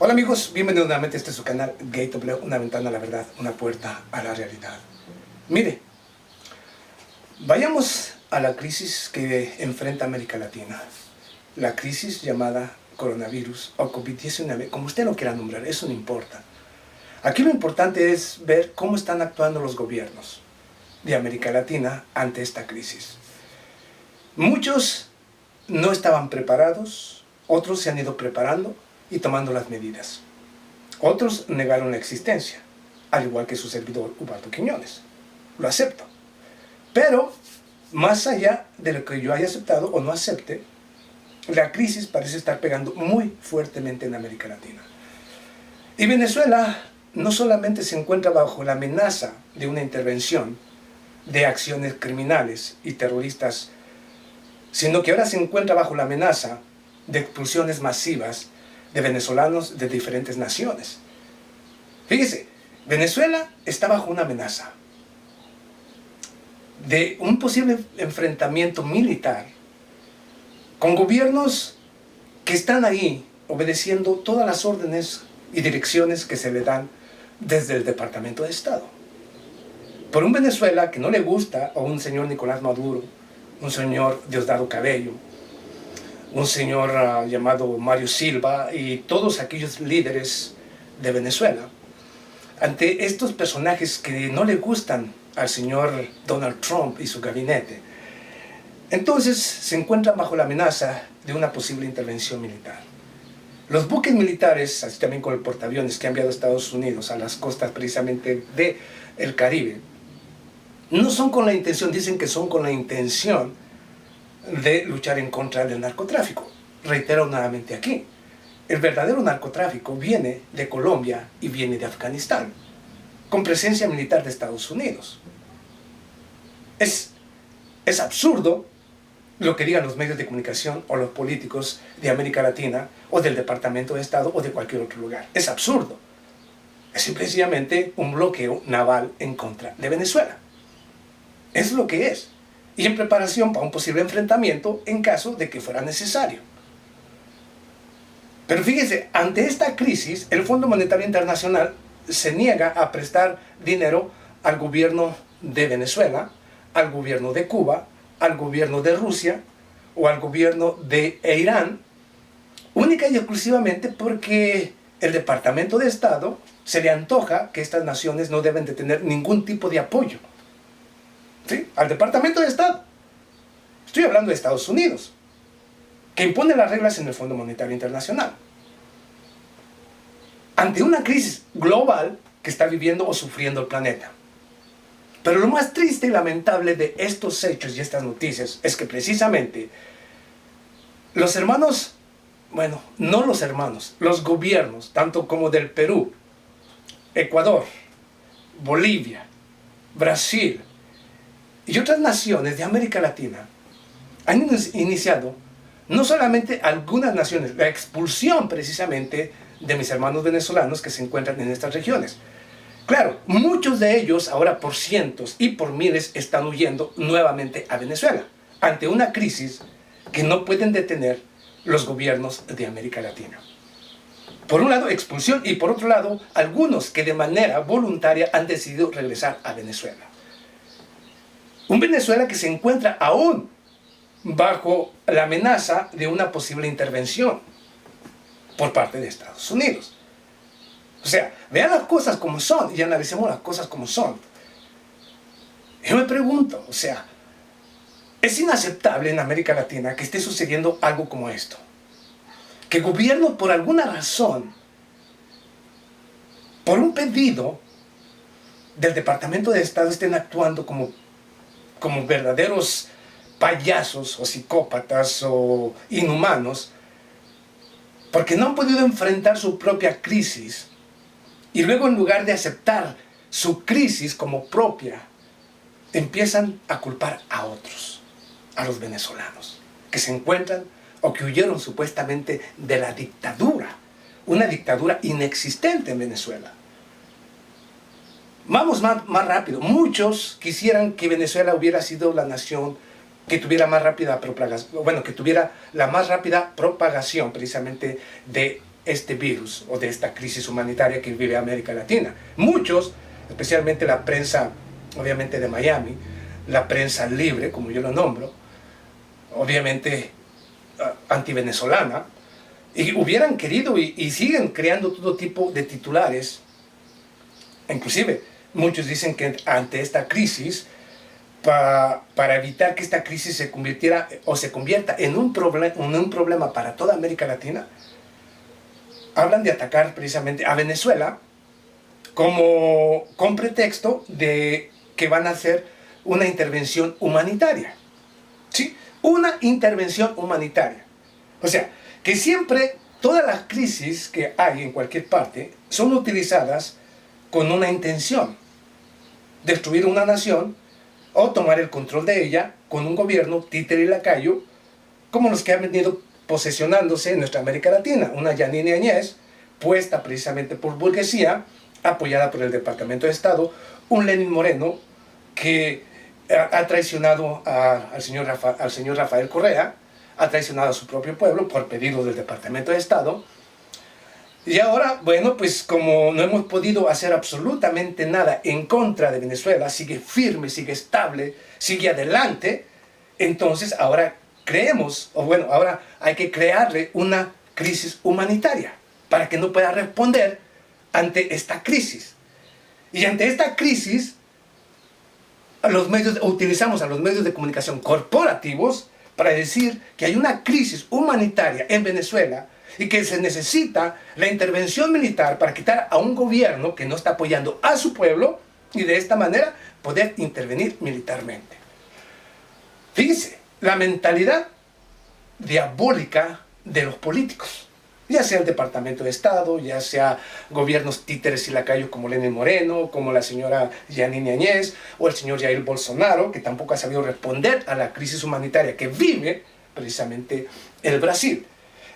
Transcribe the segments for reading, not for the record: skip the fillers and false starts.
Hola amigos, bienvenidos nuevamente a este su canal Gateway, una ventana a la verdad, una puerta a la realidad. Mire, vayamos a la crisis que enfrenta América Latina. La crisis llamada coronavirus o COVID-19, como usted lo quiera nombrar, eso no importa. Aquí lo importante es ver cómo están actuando los gobiernos de América Latina ante esta crisis. Muchos no estaban preparados, otros se han ido preparando y tomando las medidas. Otros negaron la existencia, al igual que su servidor Ubaldo Quiñones. Lo acepto. Pero, más allá de lo que yo haya aceptado o no acepte, la crisis parece estar pegando muy fuertemente en América Latina. Y Venezuela no solamente se encuentra bajo la amenaza de una intervención de acciones criminales y terroristas, sino que ahora se encuentra bajo la amenaza de expulsiones masivas de venezolanos de diferentes naciones. Fíjese, Venezuela está bajo una amenaza de un posible enfrentamiento militar con gobiernos que están ahí obedeciendo todas las órdenes y direcciones que se le dan desde el Departamento de Estado. Por un Venezuela que no le gusta a un señor Nicolás Maduro, un señor Diosdado Cabello, un señor llamado Mario Silva y todos aquellos líderes de Venezuela. Ante estos personajes que no le gustan al señor Donald Trump y su gabinete, entonces se encuentran bajo la amenaza de una posible intervención militar. Los buques militares, así también con el portaaviones que ha enviado Estados Unidos a las costas precisamente del Caribe, no son con la intención, dicen que son con la intención de luchar en contra del narcotráfico. Reitero nuevamente aquí, el verdadero narcotráfico viene de Colombia y viene de Afganistán, con presencia militar de Estados Unidos. Es absurdo lo que digan los medios de comunicación o los políticos de América Latina o del Departamento de Estado o de cualquier otro lugar. Es absurdo. Es simplemente un bloqueo naval en contra de Venezuela. Es lo que es. Y en preparación para un posible enfrentamiento en caso de que fuera necesario. Pero fíjese, ante esta crisis, el Fondo Monetario Internacional se niega a prestar dinero al gobierno de Venezuela, al gobierno de Cuba, al gobierno de Rusia o al gobierno de Irán, única y exclusivamente porque el Departamento de Estado se le antoja que estas naciones no deben de tener ningún tipo de apoyo. ¿Sí? Al Departamento de Estado. Estoy hablando de Estados Unidos, que impone las reglas en el Fondo Monetario Internacional. Ante una crisis global que está viviendo o sufriendo el planeta. Pero lo más triste y lamentable de estos hechos y estas noticias es que precisamente los hermanos, bueno, no los hermanos, los gobiernos, tanto como del Perú, Ecuador, Bolivia, Brasil y otras naciones de América Latina han iniciado no solamente algunas naciones, la expulsión precisamente de mis hermanos venezolanos que se encuentran en estas regiones. Claro, muchos de ellos ahora por cientos y por miles están huyendo nuevamente a Venezuela ante una crisis que no pueden detener los gobiernos de América Latina. Por un lado, expulsión y por otro lado, algunos que de manera voluntaria han decidido regresar a Venezuela. Un Venezuela que se encuentra aún bajo la amenaza de una posible intervención por parte de Estados Unidos. O sea, vean las cosas como son y analicemos las cosas como son. Yo me pregunto, o sea, es inaceptable en América Latina que esté sucediendo algo como esto. Que el gobierno, por alguna razón, por un pedido del Departamento de Estado, estén actuando como verdaderos payasos o psicópatas o inhumanos, porque no han podido enfrentar su propia crisis y luego en lugar de aceptar su crisis como propia, empiezan a culpar a otros, a los venezolanos, que se encuentran o que huyeron supuestamente de la dictadura, una dictadura inexistente en Venezuela. Vamos más rápido. Muchos quisieran que Venezuela hubiera sido la nación que tuviera la más rápida propagación precisamente de este virus o de esta crisis humanitaria que vive América Latina. Muchos, especialmente la prensa, obviamente de Miami, la prensa libre, como yo lo nombro, obviamente antivenezolana, y hubieran querido y siguen creando todo tipo de titulares. Inclusive, muchos dicen que ante esta crisis, para evitar que esta crisis se convirtiera o se convierta en un problema para toda América Latina, hablan de atacar precisamente a Venezuela con pretexto de que van a hacer una intervención humanitaria. ¿Sí? Una intervención humanitaria. O sea, que siempre todas las crisis que hay en cualquier parte son utilizadas con una intención: destruir una nación o tomar el control de ella con un gobierno títere y lacayo, como los que han venido posesionándose en nuestra América Latina. Una Yanine Áñez, puesta precisamente por burguesía, apoyada por el Departamento de Estado, un Lenín Moreno que ha traicionado al señor Rafael Correa, ha traicionado a su propio pueblo por pedido del Departamento de Estado. Y ahora, bueno, pues como no hemos podido hacer absolutamente nada en contra de Venezuela, sigue firme, sigue estable, sigue adelante, entonces ahora creemos, o bueno, ahora hay que crearle una crisis humanitaria para que no pueda responder ante esta crisis. Y ante esta crisis, utilizamos a los medios de comunicación corporativos para decir que hay una crisis humanitaria en Venezuela y que se necesita la intervención militar para quitar a un gobierno que no está apoyando a su pueblo y de esta manera poder intervenir militarmente. Fíjense, la mentalidad diabólica de los políticos, ya sea el Departamento de Estado, ya sea gobiernos títeres y lacayos como Lenín Moreno, como la señora Yanine Áñez o el señor Jair Bolsonaro, que tampoco ha sabido responder a la crisis humanitaria que vive precisamente el Brasil.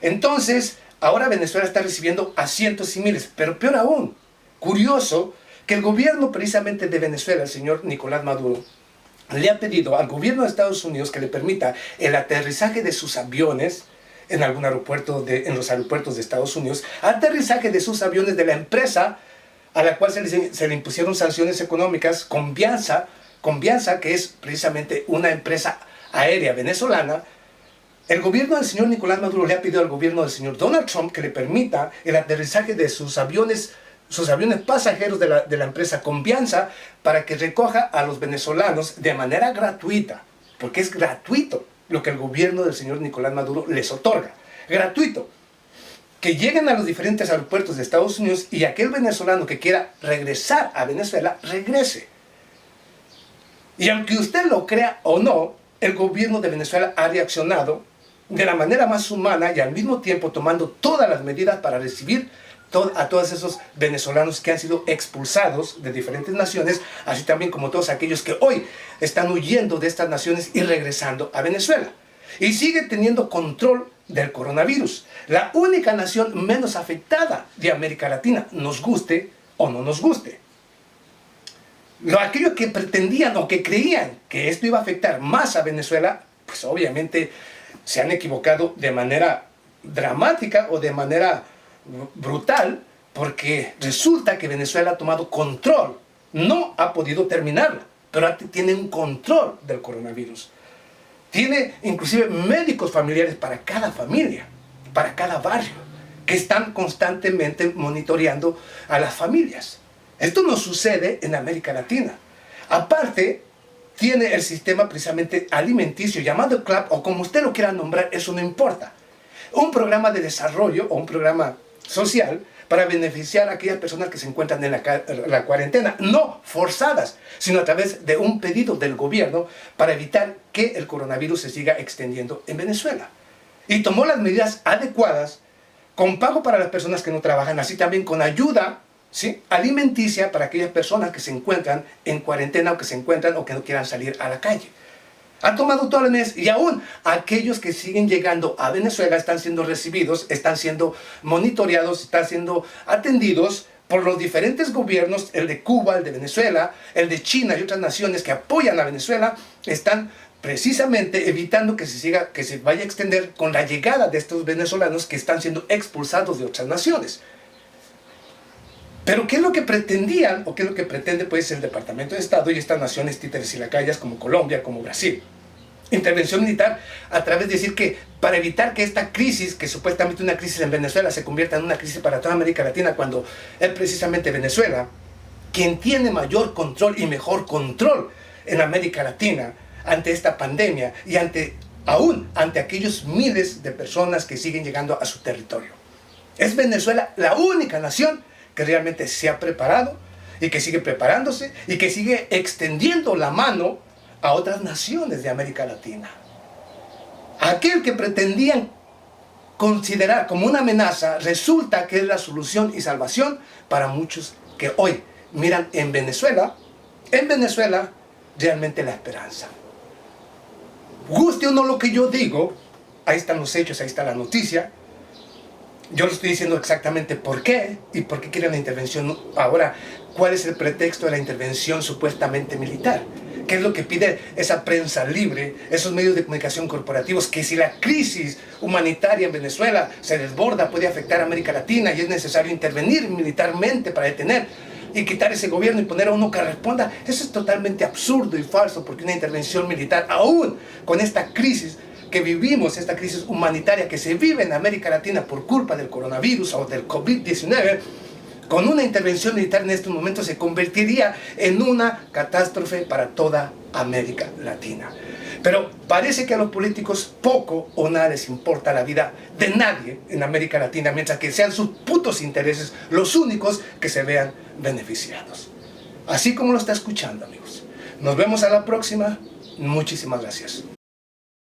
Entonces, ahora Venezuela está recibiendo a cientos y miles, pero peor aún, curioso que el gobierno precisamente de Venezuela, el señor Nicolás Maduro, le ha pedido al gobierno de Estados Unidos que le permita el aterrizaje de sus aviones en algún aeropuerto en los aeropuertos de Estados Unidos, aterrizaje de sus aviones de la empresa a la cual se le impusieron sanciones económicas, Conviasa, que es precisamente una empresa aérea venezolana. El gobierno del señor Nicolás Maduro le ha pedido al gobierno del señor Donald Trump que le permita el aterrizaje de sus aviones pasajeros de la empresa Conviasa para que recoja a los venezolanos de manera gratuita, porque es gratuito lo que el gobierno del señor Nicolás Maduro les otorga, gratuito, que lleguen a los diferentes aeropuertos de Estados Unidos y aquel venezolano que quiera regresar a Venezuela, regrese. Y aunque usted lo crea o no, el gobierno de Venezuela ha reaccionado de la manera más humana y al mismo tiempo tomando todas las medidas para recibir a todos esos venezolanos que han sido expulsados de diferentes naciones, así también como todos aquellos que hoy están huyendo de estas naciones y regresando a Venezuela. Y sigue teniendo control del coronavirus. La única nación menos afectada de América Latina, nos guste o no nos guste. Aquellos que pretendían o que creían que esto iba a afectar más a Venezuela, pues obviamente se han equivocado de manera dramática o de manera brutal, porque resulta que Venezuela ha tomado control, no ha podido terminarla, pero tiene un control del coronavirus. Tiene inclusive médicos familiares para cada familia, para cada barrio, que están constantemente monitoreando a las familias. Esto no sucede en América Latina. Aparte, tiene el sistema precisamente alimenticio llamado CLAP, o como usted lo quiera nombrar, eso no importa. Un programa de desarrollo o un programa social para beneficiar a aquellas personas que se encuentran en la cuarentena, no forzadas, sino a través de un pedido del gobierno para evitar que el coronavirus se siga extendiendo en Venezuela. Y tomó las medidas adecuadas, con pago para las personas que no trabajan, así también con ayuda, ¿sí?, alimenticia para aquellas personas que se encuentran en cuarentena o que se encuentran o que no quieran salir a la calle. Han tomado todas las medidas y aún aquellos que siguen llegando a Venezuela están siendo recibidos, están siendo monitoreados, están siendo atendidos por los diferentes gobiernos, el de Cuba, el de Venezuela, el de China y otras naciones que apoyan a Venezuela, están precisamente evitando que se vaya a extender con la llegada de estos venezolanos que están siendo expulsados de otras naciones. Pero ¿qué es lo que pretendían, o qué es lo que pretende pues el Departamento de Estado y estas naciones títeres y lacayas como Colombia, como Brasil? Intervención militar a través de decir que para evitar que esta crisis, que supuestamente una crisis en Venezuela, se convierta en una crisis para toda América Latina, cuando es precisamente Venezuela quien tiene mayor control y mejor control en América Latina ante esta pandemia y aún ante aquellos miles de personas que siguen llegando a su territorio. Es Venezuela la única nación que realmente se ha preparado y que sigue preparándose y que sigue extendiendo la mano a otras naciones de América Latina. Aquel que pretendían considerar como una amenaza resulta que es la solución y salvación para muchos que hoy miran en Venezuela realmente la esperanza. Guste o no lo que yo digo, ahí están los hechos, ahí está la noticia. Yo le estoy diciendo exactamente por qué y por qué quieren la intervención. Ahora, ¿cuál es el pretexto de la intervención supuestamente militar? ¿Qué es lo que pide esa prensa libre, esos medios de comunicación corporativos? Que si la crisis humanitaria en Venezuela se desborda, puede afectar a América Latina y es necesario intervenir militarmente para detener y quitar ese gobierno y poner a uno que responda. Eso es totalmente absurdo y falso, porque una intervención militar, aún con esta crisis que vivimos, esta crisis humanitaria que se vive en América Latina por culpa del coronavirus o del COVID-19, con una intervención militar en estos momentos se convertiría en una catástrofe para toda América Latina. Pero parece que a los políticos poco o nada les importa la vida de nadie en América Latina, mientras que sean sus putos intereses los únicos que se vean beneficiados. Así como lo está escuchando, amigos. Nos vemos a la próxima. Muchísimas gracias.